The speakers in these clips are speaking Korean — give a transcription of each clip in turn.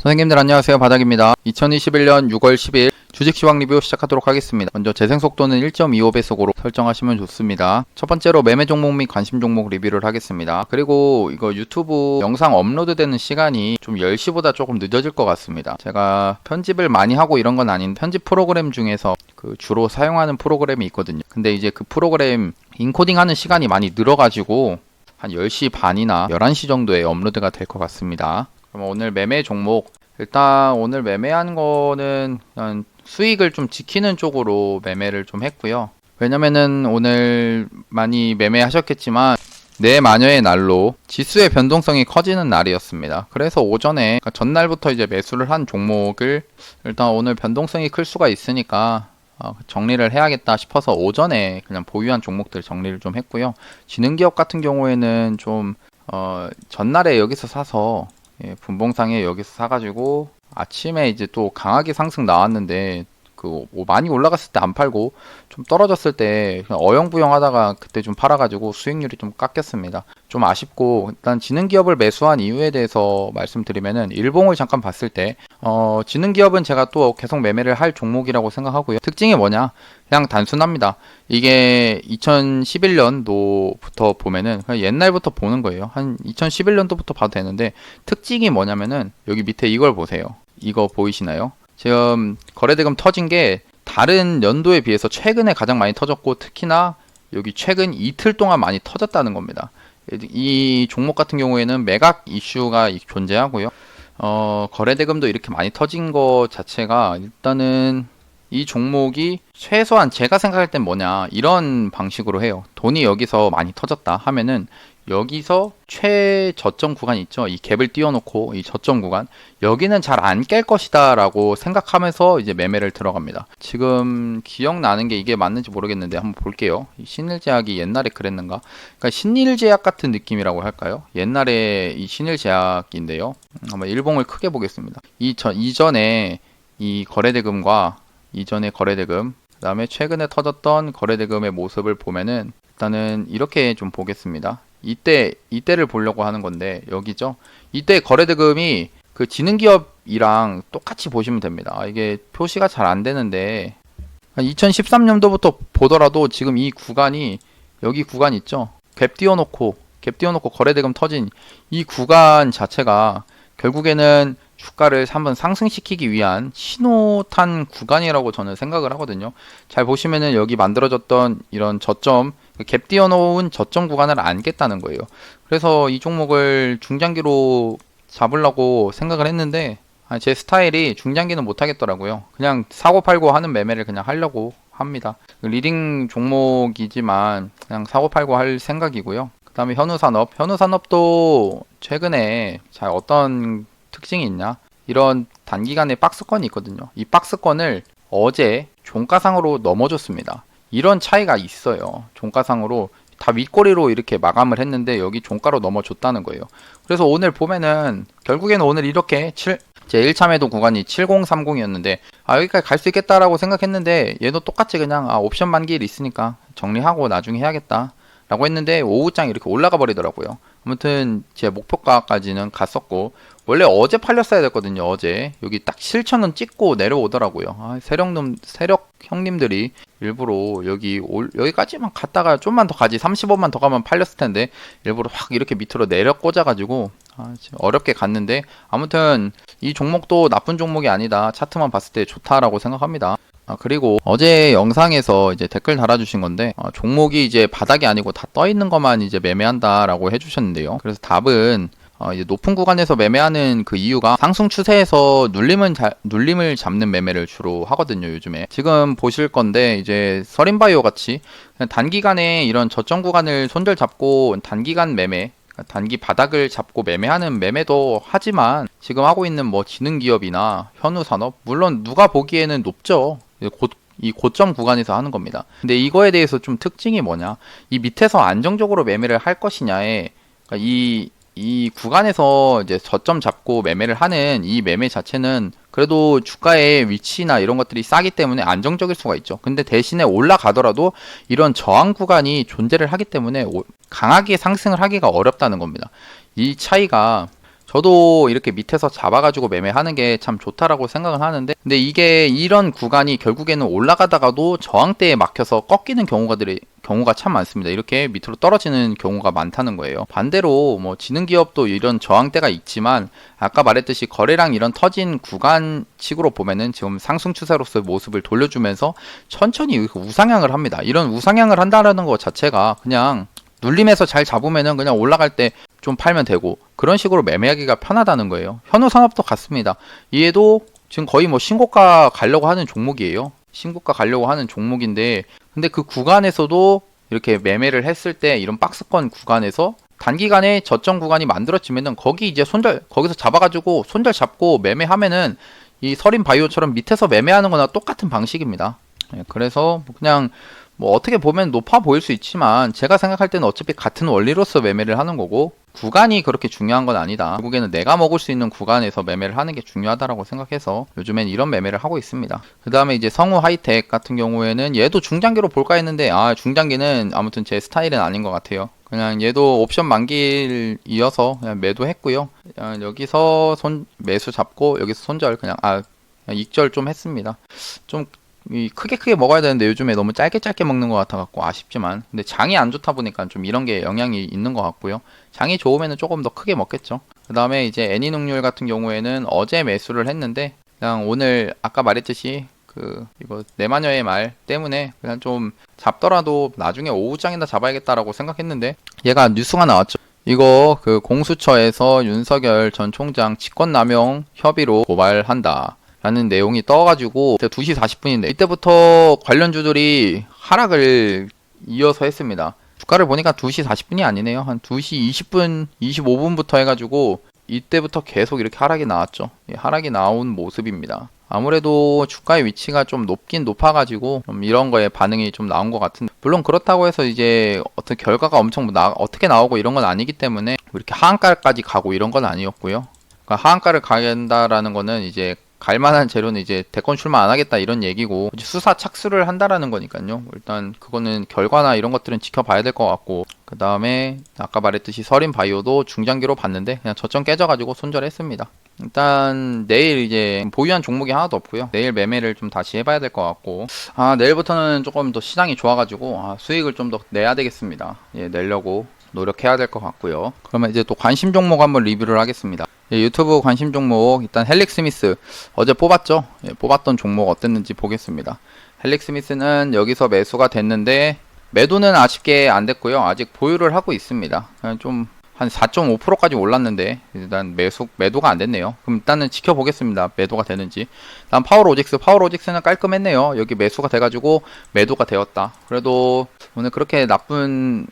선생님들 안녕하세요. 바닥입니다. 2021년 6월 10일 주식시황 리뷰 시작하도록 하겠습니다. 먼저 재생속도는 1.25배속으로 설정하시면 좋습니다. 첫 번째로 매매 종목 및 관심 종목 리뷰를 하겠습니다. 그리고 이거 유튜브 영상 업로드되는 시간이 좀 10시보다 조금 늦어질 것 같습니다. 제가 편집을 많이 하고 이런 건 아닌데 편집 프로그램 중에서 그 주로 사용하는 프로그램이 있거든요. 근데 이제 그 프로그램 인코딩 하는 시간이 많이 늘어가지고 한 10시 반이나 11시 정도에 업로드가 될 것 같습니다. 그럼 오늘 매매 종목, 일단 오늘 매매한 거는 그냥 수익을 좀 지키는 쪽으로 매매를 좀 했고요. 왜냐면은 오늘 많이 매매하셨겠지만 내마녀의 날로 지수의 변동성이 커지는 날이었습니다. 그래서 오전에, 그러니까 전날부터 이제 매수를 한 종목을 일단 오늘 변동성이 클 수가 있으니까 정리를 해야겠다 싶어서 오전에 그냥 보유한 종목들 정리를 좀 했고요. 지능기업 같은 경우에는 좀 전날에 여기서 사서 분봉상에 여기서 사가지고 아침에 이제 또 강하게 상승 나왔는데 뭐 많이 올라갔을 때 안 팔고 좀 떨어졌을 때 그냥 어영부영 하다가 그때 좀 팔아가지고 수익률이 좀 깎였습니다. 좀 아쉽고, 일단 지능기업을 매수한 이유에 대해서 말씀드리면은 일봉을 잠깐 봤을 때 지능기업은 제가 또 계속 매매를 할 종목이라고 생각하고요. 특징이 뭐냐? 그냥 단순합니다. 이게 2011년도부터 보면은 그냥 옛날부터 보는 거예요. 한 2011년도부터 봐도 되는데 특징이 뭐냐면은 여기 밑에 이걸 보세요. 이거 보이시나요? 지금 거래대금 터진 게 다른 연도에 비해서 최근에 가장 많이 터졌고, 특히나 여기 최근 이틀 동안 많이 터졌다는 겁니다. 이 종목 같은 경우에는 매각 이슈가 존재하고요. 거래대금도 이렇게 많이 터진 것 자체가 일단은 이 종목이 최소한 제가 생각할 땐 뭐냐, 이런 방식으로 해요. 돈이 여기서 많이 터졌다 하면은 여기서 최저점 구간 있죠. 이 갭을 띄워놓고 이 저점 구간, 여기는 잘 안 깰 것이다 라고 생각하면서 이제 매매를 들어갑니다. 지금 기억나는 게 이게 맞는지 모르겠는데 한번 볼게요. 신일제약이 옛날에 그랬는가? 그러니까 신일제약 같은 느낌이라고 할까요? 옛날에 이 신일제약인데요. 한번 일봉을 크게 보겠습니다. 이전에 이 거래대금과 이전의 거래대금, 그 다음에 최근에 터졌던 거래대금의 모습을 보면은 일단은 이렇게 좀 보겠습니다. 이때를 보려고 하는 건데 여기죠. 이때 거래대금이 그 지능기업이랑 똑같이 보시면 됩니다. 이게 표시가 잘 안 되는데 2013년도부터 보더라도 지금 이 구간이, 여기 구간 있죠. 갭 띄워놓고 거래대금 터진 이 구간 자체가 결국에는 주가를 한번 상승시키기 위한 신호탄 구간이라고 저는 생각을 하거든요. 잘 보시면은 여기 만들어졌던 이런 저점, 갭 띄워놓은 저점 구간을 안 깼다는 거예요. 그래서 이 종목을 중장기로 잡으려고 생각을 했는데 제 스타일이 중장기는 못 하겠더라고요. 그냥 사고 팔고 하는 매매를 그냥 하려고 합니다. 리딩 종목이지만 그냥 사고 팔고 할 생각이고요. 그 다음에 현우산업도 최근에 잘 어떤 특징이 있냐, 이런 단기간에 박스권이 있거든요. 이 박스권을 어제 종가상으로 넘어줬습니다. 이런 차이가 있어요. 종가상으로 다 윗꼬리로 이렇게 마감을 했는데 여기 종가로 넘어줬다는 거예요. 그래서 오늘 보면은 결국에는 오늘 이렇게 제 1차 매도 구간이 7030이었는데 여기까지 갈 수 있겠다라고 생각했는데 얘도 똑같이 그냥 옵션 만기일 있으니까 정리하고 나중에 해야겠다 라고 했는데 오후장 이렇게 올라가 버리더라고요. 아무튼 제 목표가까지는 갔었고, 원래 어제 팔렸어야 됐거든요. 어제 여기 딱 7,000원 찍고 내려오더라고요. 세력 형님들이 일부러 여기까지만 갔다가 좀만 더 가지, 30원만 더 가면 팔렸을 텐데 일부러 확 이렇게 밑으로 내려 꽂아가지고 어렵게 갔는데, 아무튼 이 종목도 나쁜 종목이 아니다, 차트만 봤을 때 좋다라고 생각합니다. 그리고 어제 영상에서 이제 댓글 달아주신 건데 종목이 이제 바닥이 아니고 다 떠 있는 것만 이제 매매한다라고 해주셨는데요. 그래서 답은 이제 높은 구간에서 매매하는 그 이유가 상승 추세에서 눌림을 잡는 매매를 주로 하거든요. 요즘에 지금 보실 건데 이제 서린바이오 같이 그냥 단기간에 이런 저점 구간을 손절 잡고 단기간 매매, 단기 바닥을 잡고 매매하는 매매도 하지만 지금 하고 있는 뭐 지능기업이나 현우산업, 물론 누가 보기에는 높죠. 이 고점 구간에서 하는 겁니다. 근데 이거에 대해서 좀 특징이 뭐냐, 이 밑에서 안정적으로 매매를 할 것이냐에, 그러니까 이 구간에서 이제 저점 잡고 매매를 하는 이 매매 자체는 그래도 주가의 위치나 이런 것들이 싸기 때문에 안정적일 수가 있죠. 근데 대신에 올라가더라도 이런 저항 구간이 존재를 하기 때문에 강하게 상승을 하기가 어렵다는 겁니다. 이 차이가 저도 이렇게 밑에서 잡아가지고 매매하는 게 참 좋다라고 생각은 하는데, 근데 이게 이런 구간이 결국에는 올라가다가도 저항대에 막혀서 꺾이는 경우가 참 많습니다. 이렇게 밑으로 떨어지는 경우가 많다는 거예요. 반대로 뭐 지능 기업도 이런 저항대가 있지만, 아까 말했듯이 거래량 이런 터진 구간식으로 보면은 지금 상승 추세로서의 모습을 돌려주면서 천천히 우상향을 합니다. 이런 우상향을 한다라는 것 자체가 그냥 눌림에서 잘 잡으면은 그냥 올라갈 때 좀 팔면 되고, 그런 식으로 매매하기가 편하다는 거예요. 현우산업도 같습니다. 얘도 지금 거의 뭐 신고가 가려고 하는 종목이에요. 신고가 가려고 하는 종목인데, 근데 그 구간에서도 이렇게 매매를 했을 때 이런 박스권 구간에서 단기간에 저점 구간이 만들어지면은 거기 이제 거기서 잡아가지고 손절 잡고 매매하면은 이 서린 바이오처럼 밑에서 매매하는 거나 똑같은 방식입니다. 그래서 그냥 뭐 어떻게 보면 높아 보일 수 있지만, 제가 생각할 때는 어차피 같은 원리로서 매매를 하는 거고, 구간이 그렇게 중요한 건 아니다. 결국에는 내가 먹을 수 있는 구간에서 매매를 하는 게 중요하다라고 생각해서 요즘엔 이런 매매를 하고 있습니다. 그 다음에 이제 성우 하이텍 같은 경우에는 얘도 중장기로 볼까 했는데, 중장기는 아무튼 제 스타일은 아닌 것 같아요. 그냥 얘도 옵션 만기를 이어서 그냥 매도했고요. 여기서 매수 잡고 여기서 손절 그냥 익절 좀 했습니다. 좀 크게 먹어야 되는데 요즘에 너무 짧게 먹는 것 같아갖고 아쉽지만, 근데 장이 안 좋다 보니까 좀 이런 게 영향이 있는 것 같고요. 장이 좋으면 조금 더 크게 먹겠죠. 그 다음에 이제 애니눅률 같은 경우에는 어제 매수를 했는데, 그냥 오늘 아까 말했듯이 이거 내마녀의 말 때문에 그냥 좀 잡더라도 나중에 오후장이나 잡아야겠다라고 생각했는데, 얘가 뉴스가 나왔죠. 이거 공수처에서 윤석열 전 총장 직권남용 협의로 고발한다 라는 내용이 떠가지고 2시 40분인데 이때부터 관련주들이 하락을 이어서 했습니다. 주가를 보니까 2시 40분이 아니네요. 한 2시 20분, 25분부터 해가지고 이때부터 계속 이렇게 하락이 나왔죠. 하락이 나온 모습입니다. 아무래도 주가의 위치가 좀 높긴 높아가지고 좀 이런 거에 반응이 좀 나온 것 같은데, 물론 그렇다고 해서 이제 어떤 결과가 엄청 어떻게 나오고 이런 건 아니기 때문에 이렇게 하한가까지 가고 이런 건 아니었고요. 그러니까 하한가를 가겠다라는 거는 이제 갈만한 재료는 이제 대권 출마 안 하겠다 이런 얘기고, 수사 착수를 한다라는 거니까요. 일단 그거는 결과나 이런 것들은 지켜봐야 될 것 같고, 그 다음에 아까 말했듯이 서린 바이오도 중장기로 봤는데 그냥 저점 깨져가지고 손절했습니다. 일단 내일 이제 보유한 종목이 하나도 없고요. 내일 매매를 좀 다시 해봐야 될 것 같고, 내일부터는 조금 더 시장이 좋아가지고 수익을 좀 더 내야 되겠습니다. 내려고 노력해야 될 것 같고요. 그러면 이제 또 관심 종목 한번 리뷰를 하겠습니다. 유튜브 관심 종목, 일단 헬릭스미스 어제 뽑았죠. 뽑았던 종목 어땠는지 보겠습니다. 헬릭스미스는 여기서 매수가 됐는데 매도는 아쉽게 안 됐고요. 아직 보유를 하고 있습니다. 좀 한 4.5%까지 올랐는데 일단 매도가 안 됐네요. 그럼 일단은 지켜보겠습니다. 매도가 되는지. 다음 파워로직스는 깔끔했네요. 여기 매수가 돼가지고 매도가 되었다. 그래도 오늘 그렇게 나쁜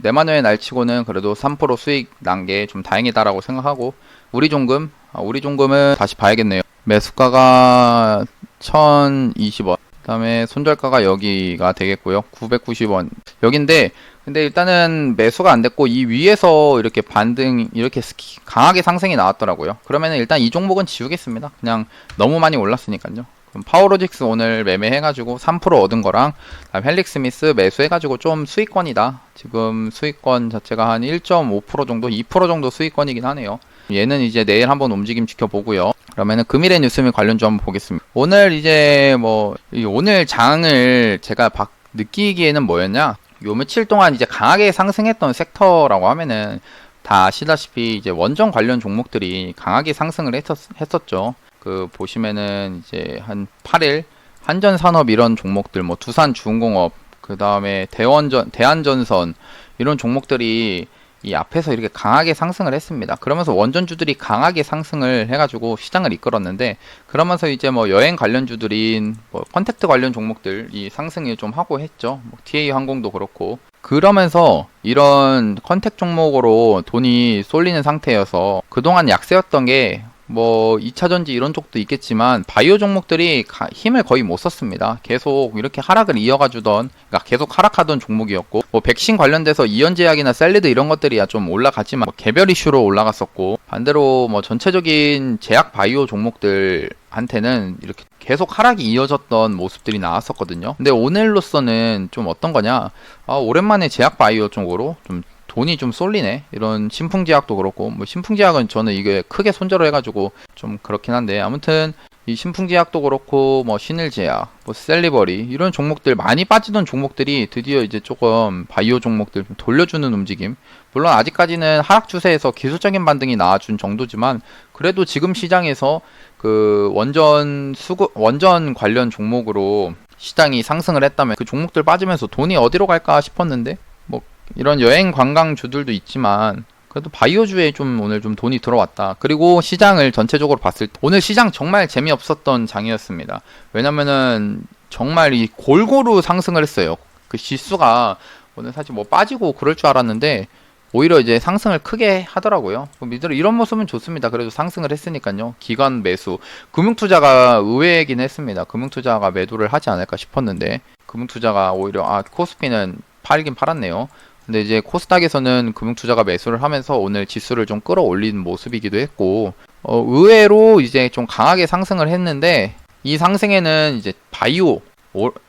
내마녀의 날치고는 그래도 3% 수익 난 게 좀 다행이다라고 생각하고, 우리종금은 다시 봐야겠네요. 매수가가 1020원. 그 다음에 손절가가 여기가 되겠고요. 990원. 여긴데, 근데 일단은 매수가 안 됐고, 이 위에서 이렇게 이렇게 강하게 상승이 나왔더라고요. 그러면은 일단 이 종목은 지우겠습니다. 그냥 너무 많이 올랐으니까요. 그럼 파워로직스 오늘 매매해가지고 3% 얻은 거랑, 다음 헬릭스미스 매수해가지고 좀 수익권이다. 지금 수익권 자체가 한 1.5% 정도, 2% 정도 수익권이긴 하네요. 얘는 이제 내일 한번 움직임 지켜보고요. 그러면은 금일의 뉴스미 관련주 한번 보겠습니다. 오늘 이제 오늘 장을 제가 느끼기에는 뭐였냐? 요 며칠 동안 이제 강하게 상승했던 섹터라고 하면은 다 아시다시피 이제 원전 관련 종목들이 강하게 상승을 했었죠. 보시면은 이제 한 8일 한전산업 이런 종목들, 두산중공업, 그 다음에 대한전선 이런 종목들이 이 앞에서 이렇게 강하게 상승을 했습니다. 그러면서 원전주들이 강하게 상승을 해가지고 시장을 이끌었는데, 그러면서 이제 여행 관련주들인 컨택트 관련 종목들이 상승을 좀 하고 했죠. TA 항공도 그렇고. 그러면서 이런 컨택 종목으로 돈이 쏠리는 상태여서 그동안 약세였던 게 2차전지 이런 쪽도 있겠지만 바이오 종목들이 힘을 거의 못 썼습니다. 계속 이렇게 하락을 그러니까 계속 하락하던 종목이었고, 백신 관련돼서 이연제약이나 셀리드 이런 것들이야 좀 올라갔지만 개별 이슈로 올라갔었고, 반대로 전체적인 제약 바이오 종목들한테는 이렇게 계속 하락이 이어졌던 모습들이 나왔었거든요. 근데 오늘로서는 좀 어떤 거냐, 오랜만에 제약 바이오 쪽으로 좀 돈이 좀 쏠리네. 이런 신풍제약도 그렇고, 뭐 신풍제약은 저는 이게 크게 손절을 해가지고 좀 그렇긴 한데, 아무튼 이 신풍제약도 그렇고, 뭐 신일제약, 뭐 셀리버리 이런 종목들 많이 빠지던 종목들이 드디어 이제 조금 바이오 종목들 좀 돌려주는 움직임. 물론 아직까지는 하락 추세에서 기술적인 반등이 나와준 정도지만, 그래도 지금 시장에서 그 원전 관련 종목으로 시장이 상승을 했다면 그 종목들 빠지면서 돈이 어디로 갈까 싶었는데, 뭐 이런 여행 관광주들도 있지만 그래도 바이오주에 좀 오늘 좀 돈이 들어왔다. 그리고 시장을 전체적으로 봤을 때 오늘 시장 정말 재미없었던 장이었습니다. 왜냐면은 정말 이 골고루 상승을 했어요. 그 지수가 오늘 사실 뭐 빠지고 그럴 줄 알았는데 오히려 이제 상승을 크게 하더라고요. 이런 모습은 좋습니다. 그래도 상승을 했으니까요. 기관 매수, 금융투자가 의외이긴 했습니다. 금융투자가 매도를 하지 않을까 싶었는데 금융투자가 오히려 코스피는 팔긴 팔았네요. 근데 이제 코스닥에서는 금융투자가 매수를 하면서 오늘 지수를 좀 끌어올린 모습이기도 했고, 의외로 이제 좀 강하게 상승을 했는데, 이 상승에는 이제 바이오,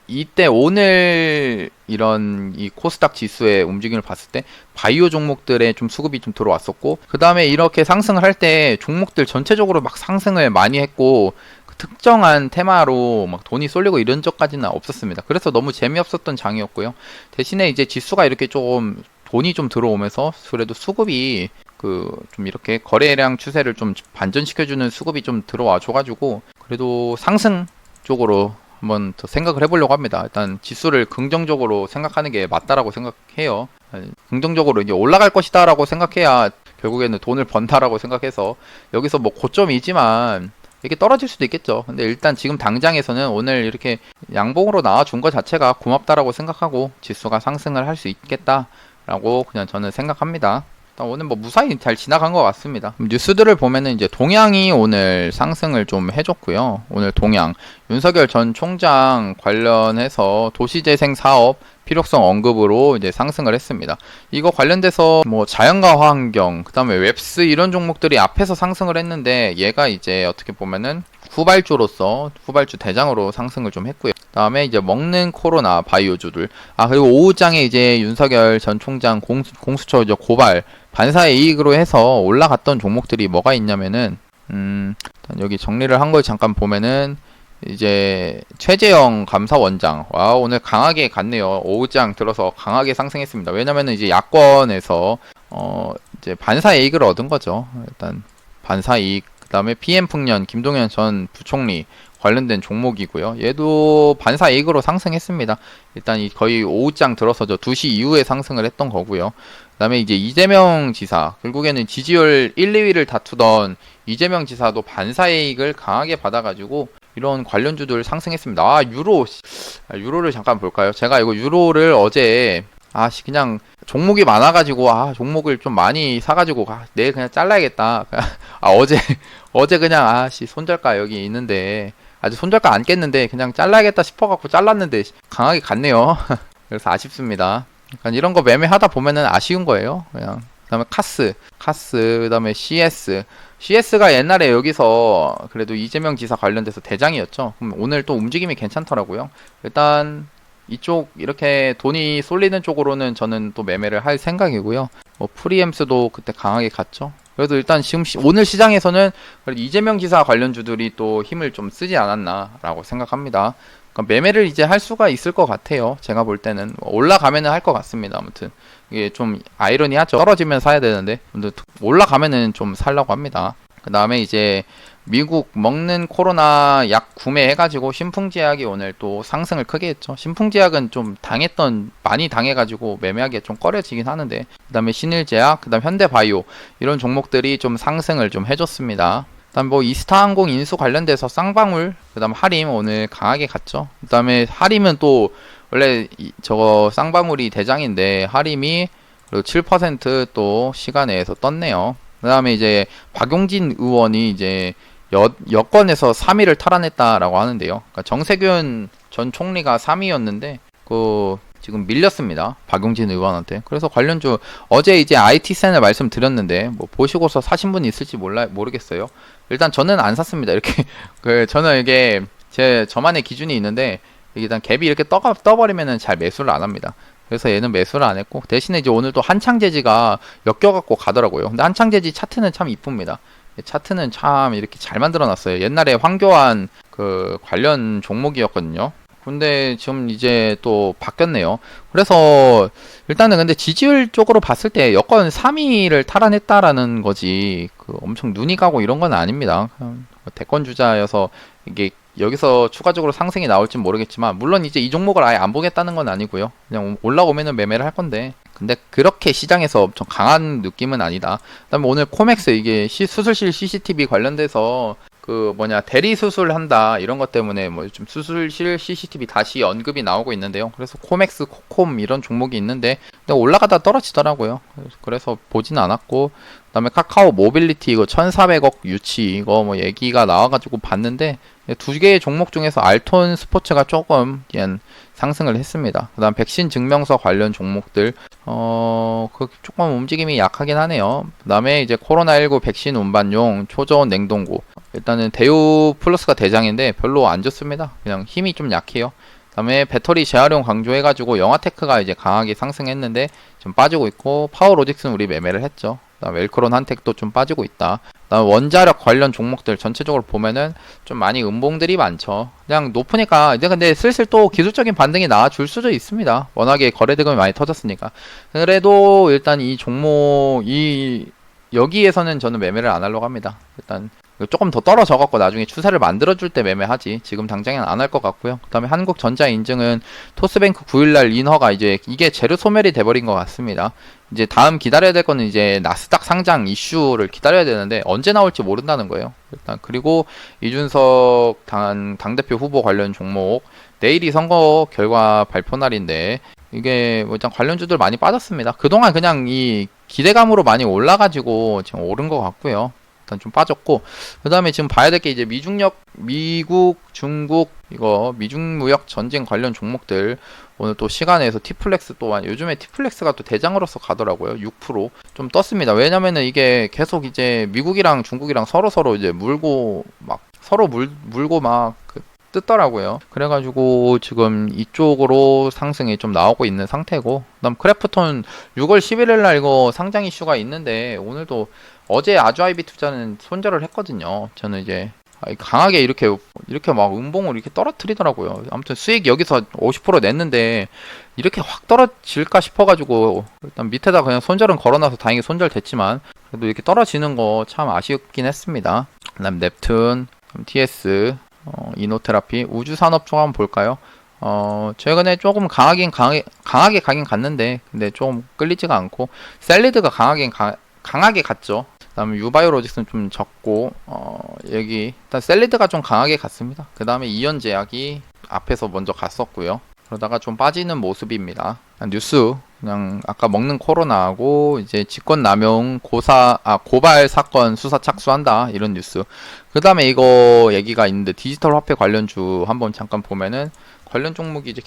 이때 오늘 이런 이 코스닥 지수의 움직임을 봤을 때 바이오 종목들의 좀 수급이 좀 들어왔었고, 그 다음에 이렇게 상승을 할 때 종목들 전체적으로 막 상승을 많이 했고, 특정한 테마로 막 돈이 쏠리고 이런 적까지는 없었습니다. 그래서 너무 재미없었던 장이었고요. 대신에 이제 지수가 이렇게 좀 돈이 좀 들어오면서 그래도 수급이 좀 이렇게 거래량 추세를 좀 반전시켜주는 수급이 좀 들어와 줘가지고 그래도 상승 쪽으로 한번 더 생각을 해보려고 합니다. 일단 지수를 긍정적으로 생각하는 게 맞다라고 생각해요. 긍정적으로 이제 올라갈 것이다라고 생각해야 결국에는 돈을 번다라고 생각해서 여기서 뭐 고점이지만 이렇게 떨어질 수도 있겠죠. 근데 일단 지금 당장에서는 오늘 이렇게 양봉으로 나와준 것 자체가 고맙다라고 생각하고 지수가 상승을 할 수 있겠다라고 그냥 저는 생각합니다. 오늘 뭐 무사히 잘 지나간 것 같습니다. 뉴스들을 보면은 이제 동양이 오늘 상승을 좀 해줬고요. 오늘 동양 윤석열 전 총장 관련해서 도시재생 사업 필요성 언급으로 이제 상승을 했습니다. 이거 관련돼서 뭐 자연과 환경, 그 다음에 웹스 이런 종목들이 앞에서 상승을 했는데 얘가 이제 어떻게 보면은 후발주 대장으로 상승을 좀 했고요. 그 다음에 이제 먹는 코로나 바이오주들. 그리고 오후장에 이제 윤석열 전 총장 공수처 고발 반사의 이익으로 해서 올라갔던 종목들이 뭐가 있냐면은 여기 정리를 한 걸 잠깐 보면은 이제 최재형 감사원장 오늘 강하게 갔네요. 오후장 들어서 강하게 상승했습니다. 왜냐면은 이제 야권에서 이제 반사이익을 얻은 거죠. 일단 반사이익. 그다음에 PM풍년 김동연 전 부총리 관련된 종목이고요. 얘도 반사이익으로 상승했습니다. 일단 거의 오후장 들어서 2시 이후에 상승을 했던 거고요. 그다음에 이제 이재명 지사, 결국에는 지지율 1, 2위를 다투던 이재명 지사도 반사이익을 강하게 받아가지고 이런 관련주들 상승했습니다. 유로를 잠깐 볼까요? 제가 이거 유로를 어제 그냥 종목이 많아가지고 종목을 좀 많이 사가지고 내일 그냥 잘라야겠다. 어제 그냥 손절가 여기 있는데 아직 손절가 안 깼는데 그냥 잘라야겠다 싶어갖고 잘랐는데 강하게 갔네요. 그래서 아쉽습니다. 그러니까 이런 거 매매하다 보면은 아쉬운 거예요. 그냥. 그다음에 카스, 그다음에 CS가 옛날에 여기서 그래도 이재명 지사 관련돼서 대장이었죠. 그럼 오늘 또 움직임이 괜찮더라고요. 일단 이쪽 이렇게 돈이 쏠리는 쪽으로는 저는 또 매매를 할 생각이고요. 뭐 프리엠스도 그때 강하게 갔죠. 그래도 일단 지금 오늘 시장에서는 그래도 이재명 지사 관련주들이 또 힘을 좀 쓰지 않았나라고 생각합니다. 그러니까 매매를 이제 할 수가 있을 것 같아요. 제가 볼 때는 올라가면은 할 것 같습니다. 아무튼 이게 좀 아이러니하죠. 떨어지면 사야 되는데 올라가면은 좀 살라고 합니다. 그 다음에 이제 미국 먹는 코로나 약 구매해가지고 신풍제약이 오늘 또 상승을 크게 했죠. 신풍제약은 좀 많이 당해가지고 매매하기가 좀 꺼려지긴 하는데, 그 다음에 신일제약, 그 다음 현대바이오 이런 종목들이 좀 상승을 좀 해줬습니다. 그 다음 뭐 이스타항공 인수 관련돼서 쌍방울, 그 다음 하림 오늘 강하게 갔죠. 그 다음에 하림은 또 원래 저거 쌍방울이 대장인데 하림이 7% 시간 내에서 떴네요. 그 다음에 이제 박용진 의원이 이제 여권에서 3위를 탈환했다라고 하는데요. 그러니까 정세균 전 총리가 3위였는데 지금 밀렸습니다. 박용진 의원한테. 그래서 관련주 어제 이제 IT센을 말씀드렸는데 뭐 보시고서 사신 분이 있을지 모르겠어요. 일단 저는 안 샀습니다. 이렇게 저는 이게 저만의 기준이 있는데 일단 갭이 이렇게 떠버리면은 잘 매수를 안 합니다. 그래서 얘는 매수를 안 했고, 대신에 이제 오늘 또 한창제지가 엮여갖고 가더라고요. 근데 한창제지 차트는 참 이쁩니다. 차트는 참 이렇게 잘 만들어 놨어요. 옛날에 황교안 그 관련 종목이었거든요. 근데 지금 이제 또 바뀌었네요. 그래서 일단은 근데 지지율 쪽으로 봤을 때 여권 3위를 탈환했다라는 거지 그 엄청 눈이 가고 이런 건 아닙니다. 그냥 대권 주자여서 이게 여기서 추가적으로 상승이 나올진 모르겠지만 물론 이제 이 종목을 아예 안 보겠다는 건 아니고요. 그냥 올라오면은 매매를 할 건데 근데 그렇게 시장에서 엄청 강한 느낌은 아니다. 그다음에 오늘 코맥스 이게 수술실 CCTV 관련돼서 그 뭐냐 대리 수술한다 이런 것 때문에 뭐 좀 수술실 CCTV 다시 언급이 나오고 있는데요. 그래서 코맥스, 코콤 이런 종목이 있는데 근데 올라가다 떨어지더라고요. 그래서 보진 않았고 그다음에 카카오 모빌리티 이거 1,400억 유치 이거 뭐 얘기가 나와가지고 봤는데 두 개의 종목 중에서 알톤 스포츠가 조금 그냥 상승을 했습니다. 그다음 백신 증명서 관련 종목들 그 조금 움직임이 약하긴 하네요. 그다음에 이제 코로나19 백신 운반용 초저온 냉동고 일단은 대우 플러스가 대장인데 별로 안 좋습니다. 그냥 힘이 좀 약해요. 그다음에 배터리 재활용 강조해가지고 영화테크가 이제 강하게 상승했는데 좀 빠지고 있고 파워로직스는 우리 매매를 했죠. 그다음 웰크론 한텍도 좀 빠지고 있다. 그다음 원자력 관련 종목들 전체적으로 보면은 좀 많이 음봉들이 많죠. 그냥 높으니까 이제 근데 슬슬 또 기술적인 반등이 나와줄 수도 있습니다. 워낙에 거래대금이 많이 터졌으니까. 그래도 일단 이 종목 여기에서는 저는 매매를 안 하려고 합니다. 일단 조금 더 떨어져 갖고 나중에 추세를 만들어줄 때 매매하지 지금 당장엔 안 할 것 같고요. 그 다음에 한국전자 인증은 토스뱅크 9일날 인허가 이제 이게 재료 소멸이 돼버린 것 같습니다. 이제 다음 기다려야 될 거는 이제 나스닥 상장 이슈를 기다려야 되는데 언제 나올지 모른다는 거예요. 일단 그리고 이준석 당대표 후보 관련 종목 내일이 선거 결과 발표 날인데 이게 뭐 일단 관련주들 많이 빠졌습니다. 그동안 그냥 이 기대감으로 많이 올라가지고 지금 오른 것 같고요. 일단 좀 빠졌고 그 다음에 지금 봐야 될 게 이제 미국, 중국 이거 미중무역 전쟁 관련 종목들 오늘 또 시간에서 티플렉스 또한 요즘에 티플렉스가 또 대장으로서 가더라고요. 6%좀 떴습니다. 왜냐면은 이게 계속 이제 미국이랑 중국이랑 서로 이제 물고 막 서로 물고 막 뜯더라고요. 그래가지고 지금 이쪽으로 상승이 좀 나오고 있는 상태고 그다음 크래프톤 6월 11일 날 이거 상장 이슈가 있는데 오늘도 어제 아주아이비 투자는 손절을 했거든요. 저는 이제 강하게 이렇게 막 음봉을 이렇게 떨어뜨리더라고요. 아무튼 수익 여기서 50% 냈는데 이렇게 확 떨어질까 싶어가지고 일단 밑에다 그냥 손절은 걸어놔서 다행히 손절됐지만 그래도 이렇게 떨어지는 거 참 아쉽긴 했습니다. 그다음 넵튠, TS, 이노테라피, 우주산업 쪽 한번 볼까요? 최근에 조금 강하게 가긴 갔는데 근데 좀 끌리지가 않고 셀리드가 강하게 갔죠. 그다음에 유바이오로직스는 좀 적고 여기 일단 셀리드가 좀 강하게 갔습니다. 그 다음에 이연제약이 앞에서 먼저 갔었고요. 그러다가 좀 빠지는 모습입니다. 뉴스 그냥 아까 먹는 코로나하고 이제 직권남용 고발 사건 수사 착수한다 이런 뉴스. 그 다음에 이거 얘기가 있는데 디지털 화폐 관련주 한번 잠깐 보면은 관련 종목이 이제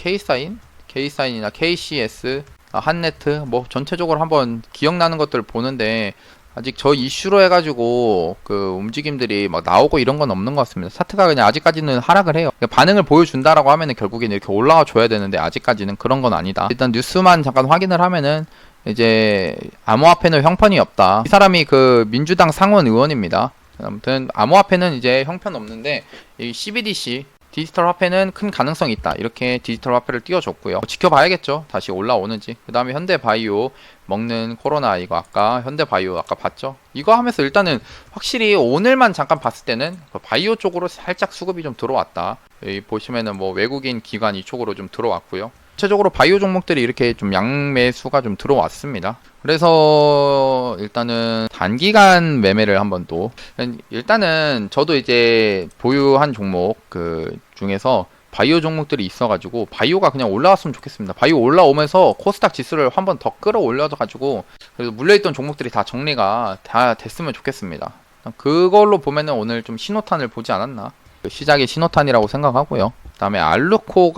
K사인이나 KCS, 한네트 뭐 전체적으로 한번 기억나는 것들 보는데 아직 저 이슈로 해가지고 그 움직임들이 막 나오고 이런 건 없는 것 같습니다. 차트가 그냥 아직까지는 하락을 해요. 그러니까 반응을 보여준다라고 하면은 결국엔 이렇게 올라와 줘야 되는데 아직까지는 그런 건 아니다. 일단 뉴스만 잠깐 확인을 하면은 이제 암호화폐는 형편이 없다. 이 사람이 그 민주당 상원 의원입니다. 아무튼 암호화폐는 이제 형편없는데 이 CBDC 디지털 화폐는 큰 가능성이 있다. 이렇게 디지털 화폐를 띄워줬고요. 지켜봐야겠죠. 다시 올라오는지. 그 다음에 현대바이오 먹는 코로나 이거 현대바이오 아까 봤죠. 이거 하면서 일단은 확실히 오늘만 잠깐 봤을 때는 바이오 쪽으로 살짝 수급이 좀 들어왔다. 여기 보시면은 뭐 외국인 기관 이쪽으로 좀 들어왔고요. 전체적으로 바이오 종목들이 이렇게 좀 양매수가 좀 들어왔습니다. 그래서 일단은 단기간 매매를 한번 또 일단은 저도 이제 보유한 종목 그 중에서 바이오 종목들이 있어가지고 바이오가 그냥 올라왔으면 좋겠습니다. 바이오 올라오면서 코스닥 지수를 한번 더 끌어올려가지고 그래서 물려있던 종목들이 다 정리가 다 됐으면 좋겠습니다. 그걸로 보면은 오늘 좀 신호탄을 보지 않았나 시작이 신호탄이라고 생각하고요. 그 다음에 알루코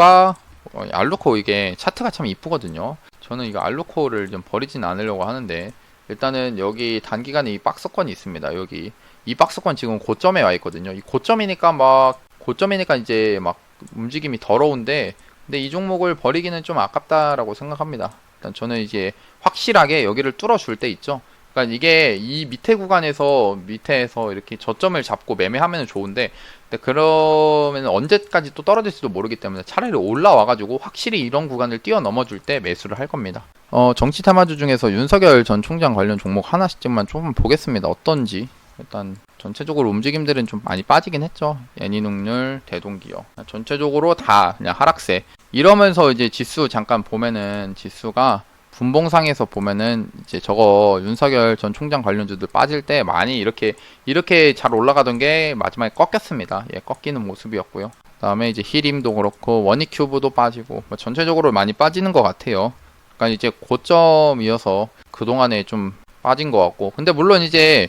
이게 차트가 참 이쁘거든요. 저는 이거 알루코를 좀 버리진 않으려고 하는데 일단은 여기 단기간에 이 박스권이 있습니다. 여기 이 박스권 지금 고점에 와 있거든요. 이 고점이니까 이제 막 움직임이 더러운데 근데 이 종목을 버리기는 좀 아깝다라고 생각합니다. 일단 저는 이제 확실하게 여기를 뚫어줄 때 있죠. 그러니까 이게 이 밑에 구간에서 밑에서 이렇게 저점을 잡고 매매하면 좋은데, 근데 그러면 언제까지 또 떨어질지도 모르기 때문에 차라리 올라와가지고 확실히 이런 구간을 뛰어넘어 줄 때 매수를 할 겁니다. 정치 테마주 중에서 윤석열 전 총장 관련 종목 하나씩만 조금 보겠습니다. 어떤지. 일단 전체적으로 움직임들은 좀 많이 빠지긴 했죠. 애니눅률, 대동기업 전체적으로 다 그냥 하락세. 이러면서 이제 지수 잠깐 보면은 지수가 분봉상에서 보면은 이제 저거 윤석열 전 총장 관련주들 빠질 때 많이 이렇게 잘 올라가던 게 마지막에 꺾였습니다. 예, 꺾이는 모습이었고요. 그다음에 이제 히림도 그렇고 원익큐브도 빠지고 뭐 전체적으로 많이 빠지는 것 같아요. 그러니까 이제 고점이어서 그동안에 좀 빠진 것 같고, 근데 물론 이제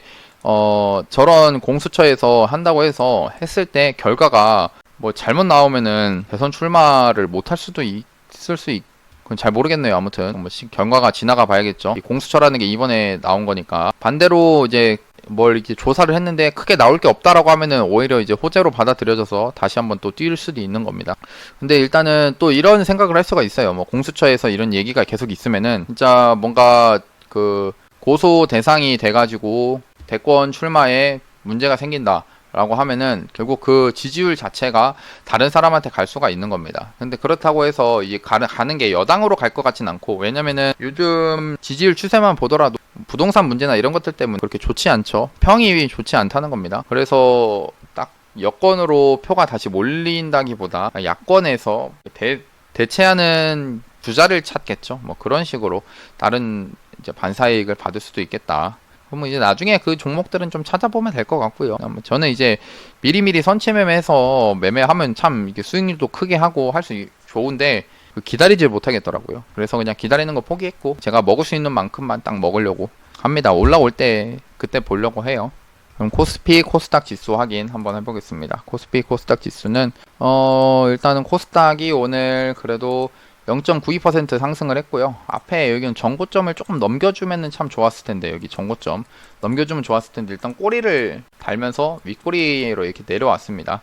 저런 공수처에서 한다고 해서 했을 때 결과가 뭐 잘못 나오면은 대선 출마를 못 할 수도 있을 수 그건 잘 모르겠네요. 아무튼 뭐 결과가 지나가 봐야겠죠. 이 공수처라는 게 이번에 나온 거니까. 반대로 이제 뭘 이렇게 조사를 했는데 크게 나올 게 없다라고 하면은 오히려 이제 호재로 받아들여져서 다시 한번 또 뛸 수도 있는 겁니다. 근데 일단은 또 이런 생각을 할 수가 있어요. 뭐 공수처에서 이런 얘기가 계속 있으면은 진짜 뭔가 그 고소 대상이 돼가지고 대권 출마에 문제가 생긴다 라고 하면은 결국 그 지지율 자체가 다른 사람한테 갈 수가 있는 겁니다. 근데 그렇다고 해서 이게 가는 게 여당으로 갈 것 같진 않고, 왜냐면은 요즘 지지율 추세만 보더라도 부동산 문제나 이런 것들 때문에 그렇게 좋지 않죠. 평이 좋지 않다는 겁니다. 그래서 딱 여권으로 표가 다시 몰린다기보다 야권에서 대체하는 부자를 찾겠죠. 뭐 그런 식으로 다른 이제 반사이익을 받을 수도 있겠다. 그러면 이제 나중에 그 종목들은 좀 찾아보면 될 것 같고요. 저는 이제 미리미리 선취 매매해서 매매하면 참 이게 수익률도 크게 하고 할 수 좋은데 기다리질 못하겠더라고요. 그래서 그냥 기다리는 거 포기했고 제가 먹을 수 있는 만큼만 딱 먹으려고 합니다. 올라올 때 그때 보려고 해요. 그럼 코스피, 코스닥 지수 확인 한번 해보겠습니다. 코스피, 코스닥 지수는 일단은 코스닥이 오늘 그래도 0.92% 상승을 했고요. 앞에 여기는 전고점을 조금 넘겨주면 참 좋았을 텐데, 여기 전고점 넘겨주면 좋았을 텐데 일단 꼬리를 달면서 윗꼬리로 이렇게 내려왔습니다.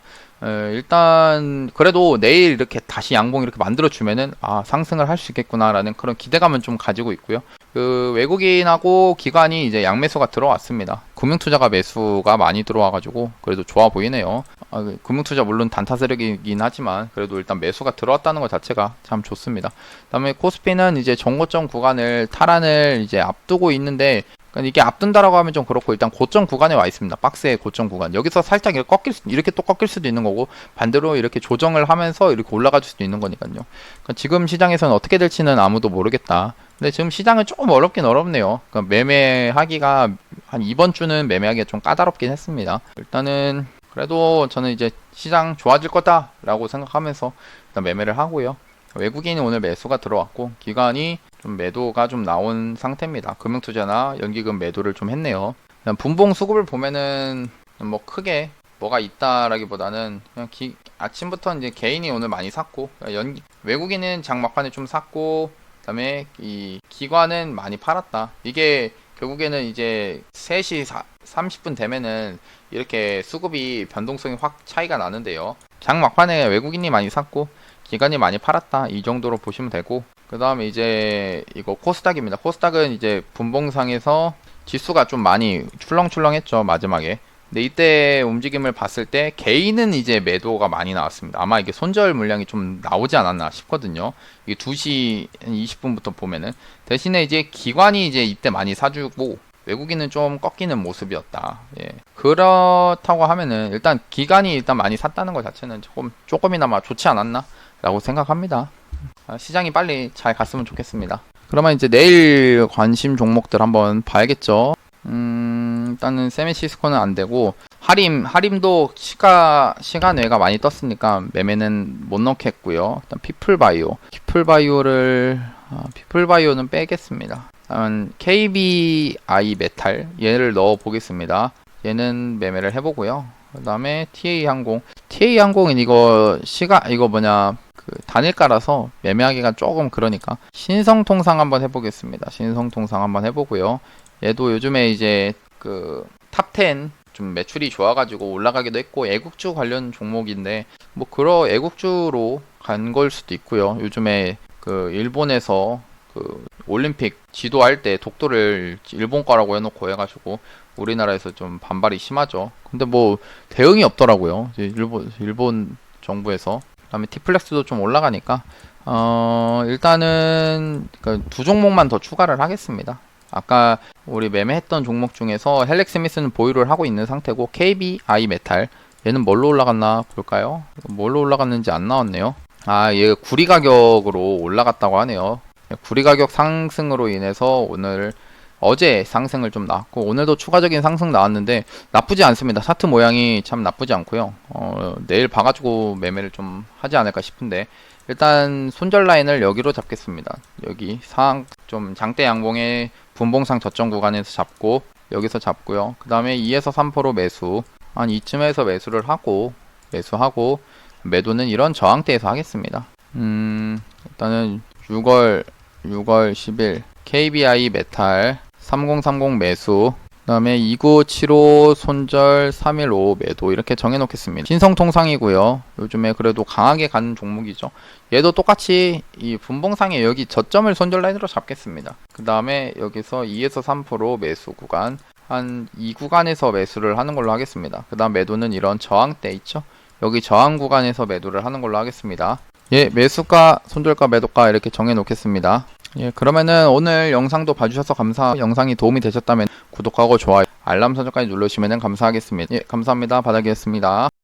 일단 그래도 내일 이렇게 다시 양봉 이렇게 만들어주면은 상승을 할 수 있겠구나라는 그런 기대감은 좀 가지고 있고요. 그 외국인하고 기관이 이제 양매수가 들어왔습니다. 금융투자가 매수가 많이 들어와가지고 그래도 좋아 보이네요. 금융투자 물론 단타 세력이긴 하지만 그래도 일단 매수가 들어왔다는 것 자체가 참 좋습니다. 그다음에 코스피는 이제 정고점 구간을 탈환을 이제 앞두고 있는데, 이게 앞둔다라고 하면 좀 그렇고 일단 고점 구간에 와 있습니다. 박스의 고점 구간. 여기서 살짝 이렇게 또 꺾일 수도 있는 거고, 반대로 이렇게 조정을 하면서 이렇게 올라갈 수도 있는 거니까요. 그러니까 지금 시장에서는 어떻게 될지는 아무도 모르겠다. 근데 지금 시장은 조금 어렵긴 어렵네요. 그러니까 매매하기가 한 이번 주는 매매하기가 좀 까다롭긴 했습니다. 일단은 그래도 저는 이제 시장 좋아질 거다라고 생각하면서 일단 매매를 하고요. 외국인이 오늘 매수가 들어왔고 기관이 좀 매도가 좀 나온 상태입니다. 금융투자나 연기금 매도를 좀 했네요. 분봉 수급을 보면은 뭐 크게 뭐가 있다라기보다는 그냥 아침부터 이제 개인이 오늘 많이 샀고, 외국인은 장 막판에 좀 샀고, 그다음에 이 기관은 많이 팔았다. 이게 결국에는 이제 3시 30분 되면은 이렇게 수급이 변동성이 확 차이가 나는데요. 장 막판에 외국인이 많이 샀고 기관이 많이 팔았다, 이 정도로 보시면 되고, 그 다음에 이제 이거 코스닥입니다. 코스닥은 이제 분봉상에서 지수가 좀 많이 출렁출렁했죠, 마지막에. 근데 이때 움직임을 봤을 때 개인은 이제 매도가 많이 나왔습니다. 아마 이게 손절 물량이 좀 나오지 않았나 싶거든요. 이게 2시 20분부터 보면은. 대신에 이제 기관이 이제 이때 많이 사주고 외국인은 좀 꺾이는 모습이었다. 예. 그렇다고 하면은 일단 기관이 일단 많이 샀다는 것 자체는 조금이나마 좋지 않았나 라고 생각합니다. 시장이 빨리 잘 갔으면 좋겠습니다. 그러면 이제 내일 관심 종목들 한번 봐야겠죠. 일단은 세미시스코는 안 되고, 하림도 시간외가 많이 떴으니까 매매는 못 넣겠고요. 일단 피플바이오는 빼겠습니다. KBI 메탈 얘를 넣어 보겠습니다. 얘는 매매를 해보고요. 그 다음에 TA항공은 이거 단일가라서 매매하기가 조금 그러니까 신성통상 한번 해보겠습니다. 신성통상 한번 해보고요. 얘도 요즘에 이제 그 탑10 좀 매출이 좋아가지고 올라가기도 했고 애국주 관련 종목인데 뭐 그런 애국주로 간 걸 수도 있고요. 요즘에 그 일본에서 그 올림픽 지도할 때 독도를 일본 거라고 해놓고 해가지고 우리나라에서 좀 반발이 심하죠. 근데 뭐 대응이 없더라고요. 이제 일본 정부에서. 그다음에 티플렉스도 좀 올라가니까 일단은 그 두 종목만 더 추가를 하겠습니다. 아까 우리 매매했던 종목 중에서 헬렉 스미스는 보유를 하고 있는 상태고 KBI 메탈 얘는 뭘로 올라갔나 볼까요? 뭘로 올라갔는지 안 나왔네요. 아, 얘 구리 가격으로 올라갔다고 하네요. 구리 가격 상승으로 인해서 어제 상승을 좀 나왔고 오늘도 추가적인 상승 나왔는데 나쁘지 않습니다. 차트 모양이 참 나쁘지 않고요. 내일 봐가지고 매매를 좀 하지 않을까 싶은데 일단 손절 라인을 여기로 잡겠습니다. 여기 좀 장대 양봉의 분봉상 저점 구간에서 잡고 여기서 잡고요. 그 다음에 2에서 3% 매수 한 이쯤에서 매수하고 매도는 이런 저항대에서 하겠습니다. 일단은 6월 10일 KBI 메탈 3030 매수 그 다음에 2975 손절 315 매도 이렇게 정해놓겠습니다. 신성통상이고요. 요즘에 그래도 강하게 가는 종목이죠. 얘도 똑같이 이 분봉상에 여기 저점을 손절 라인으로 잡겠습니다. 그 다음에 여기서 2에서 3% 매수 구간 한 이 구간에서 매수를 하는 걸로 하겠습니다. 그 다음 매도는 이런 저항대 있죠. 여기 저항 구간에서 매도를 하는 걸로 하겠습니다. 예, 매수가, 손절가, 매도가 이렇게 정해 놓겠습니다. 예, 그러면은 오늘 영상도 봐주셔서 영상이 도움이 되셨다면 구독하고 좋아요, 알람 설정까지 누르시면 감사하겠습니다. 예, 감사합니다. 바닥이었습니다.